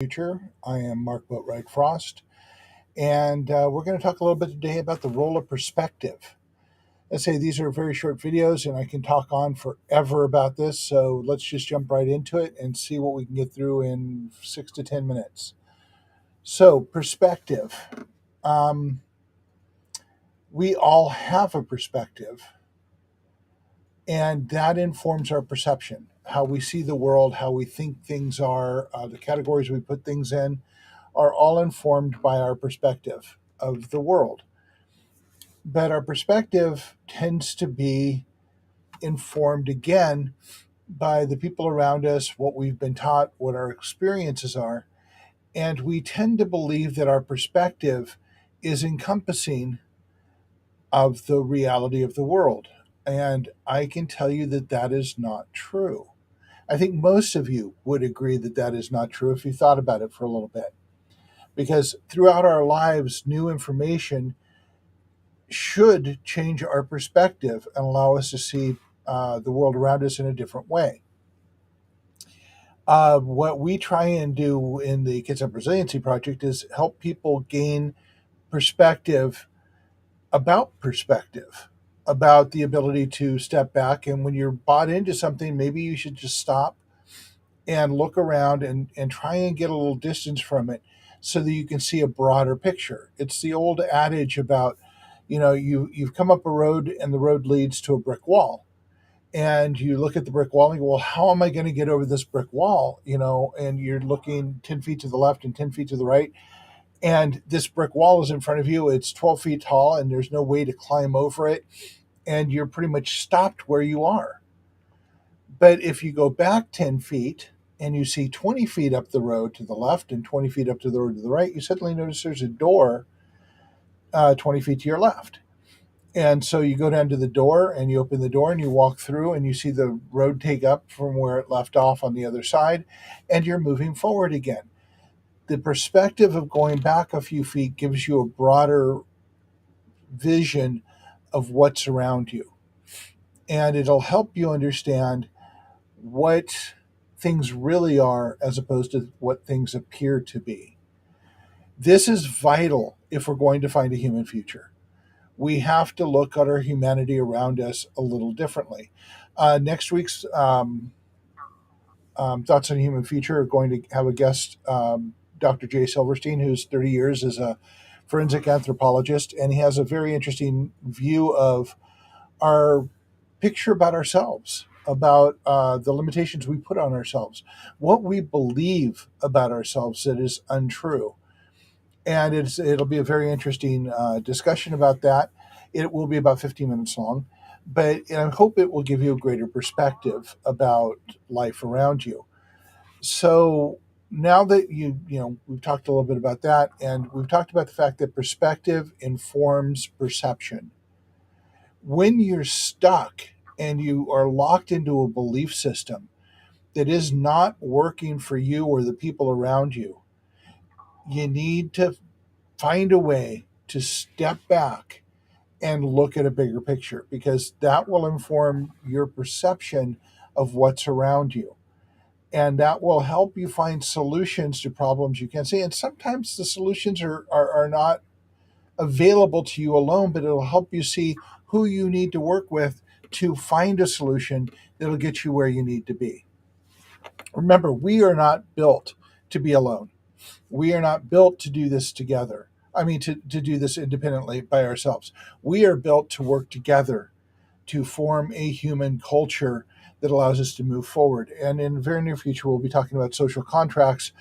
Future. I am Mark Boatwright Frost, and we're going to talk a little bit today about the role of perspective. Let's say these are very short videos, and I can talk on forever about this, so let's just jump right into it and see what we can get through in 6 to 10 minutes. So, perspective. Um, we all have a perspective, and that informs our perception, how we see the world, how we think things are, the categories we put things in are all informed by our perspective of the world. But our perspective tends to be informed again by the people around us, what we've been taught, what our experiences are. And we tend to believe that our perspective is encompassing of the reality of the world. And I can tell you that that is not true. I think most of you would agree that that is not true if you thought about it for a little bit. Because throughout our lives, new information should change our perspective and allow us to see the world around us in a different way. What we try and do in the Kids Up Resiliency Project is help people gain perspective, about the ability to step back. And when you're bought into something, maybe you should just stop and look around and try and get a little distance from it so that you can see a broader picture. It's the old adage about, you've come up a road and the road leads to a brick wall. And you look at the brick wall and you go, well, how am I going to get over this brick wall? And you're looking 10 feet to the left and 10 feet to the right. And this brick wall is in front of you. It's 12 feet tall and there's no way to climb over it. And you're pretty much stopped where you are. But if you go back 10 feet and you see 20 feet up the road to the left and 20 feet up to the road to the right, you suddenly notice there's a door 20 feet to your left. And so you go down to the door and you open the door and you walk through and you see the road take up from where it left off on the other side, and you're moving forward again. The perspective of going back a few feet gives you a broader vision of what's around you. And it'll help you understand what things really are as opposed to what things appear to be. This is vital if we're going to find a human future. We have to look at our humanity around us a little differently. Next week's Thoughts on Human Future are going to have a guest, Dr. Jay Silverstein, who's 30 years as a forensic anthropologist, and he has a very interesting view of our picture about ourselves, about the limitations we put on ourselves, what we believe about ourselves that is untrue. And it'll be a very interesting discussion about that. It will be about 15 minutes long, but I hope it will give you a greater perspective about life around you. So now that we've talked a little bit about that, and we've talked about the fact that perspective informs perception. When you're stuck and you are locked into a belief system that is not working for you or the people around you, you need to find a way to step back and look at a bigger picture, because that will inform your perception of what's around you. And that will help you find solutions to problems you can't see. And sometimes the solutions are not available to you alone, but it'll help you see who you need to work with to find a solution that'll get you where you need to be. Remember, we are not built to be alone. We are not built to do this together. I mean, to do this independently by ourselves. We are built to work together to form a human culture that allows us to move forward. And in the very near future, we'll be talking about social contracts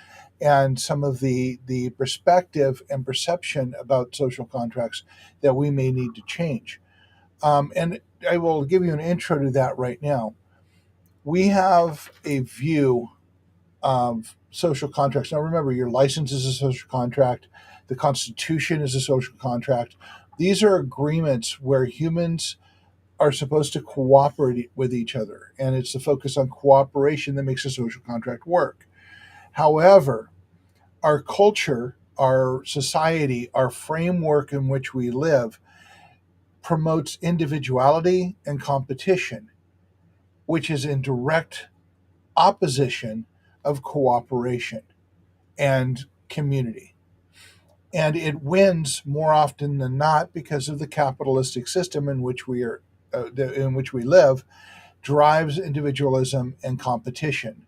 and some of the perspective and perception about social contracts that we may need to change. And I will give you an intro to that right now. We have a view of social contracts. Now, remember, your license is a social contract. The Constitution is a social contract. These are agreements where humans are supposed to cooperate with each other, and it's the focus on cooperation that makes a social contract work. However, our culture, our society, our framework in which we live promotes individuality and competition, which is in direct opposition of cooperation. and community. And it wins more often than not because of the capitalistic system in which we live, drives individualism and competition.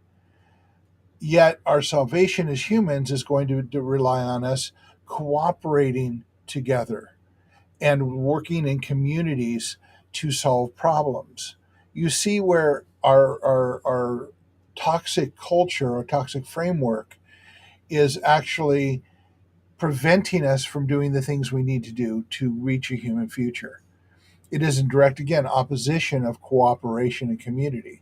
Yet our salvation as humans is going to rely on us cooperating together and working in communities to solve problems. You see where our toxic culture or toxic framework is actually preventing us from doing the things we need to do to reach a human future. It is in direct, again, opposition of cooperation and community.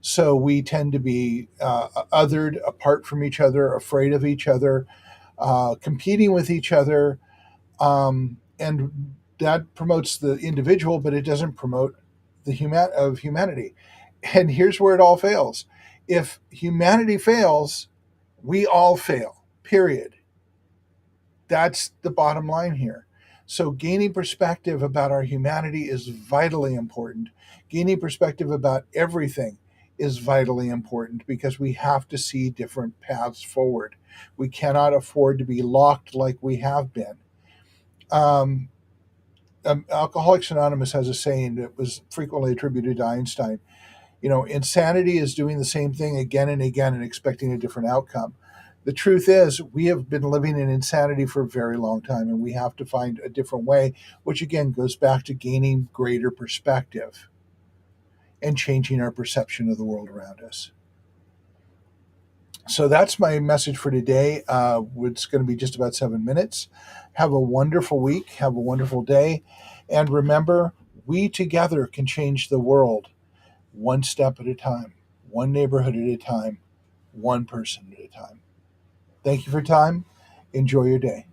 So we tend to be othered, apart from each other, afraid of each other, competing with each other, and that promotes the individual, but it doesn't promote the humanity. And here's where it all fails. If humanity fails, we all fail. Period. That's the bottom line here. So, gaining perspective about our humanity is vitally important. Gaining perspective about everything is vitally important because we have to see different paths forward. We cannot afford to be locked like we have been. Um, Alcoholics Anonymous has a saying that was frequently attributed to Einstein. Insanity is doing the same thing again and again and expecting a different outcome. The truth is, we have been living in insanity for a very long time, and we have to find a different way, which again goes back to gaining greater perspective and changing our perception of the world around us. So that's my message for today. It's going to be just about 7 minutes. Have a wonderful week. Have a wonderful day. And remember, we together can change the world one step at a time, one neighborhood at a time, one person at a time. Thank you for your time. Enjoy your day.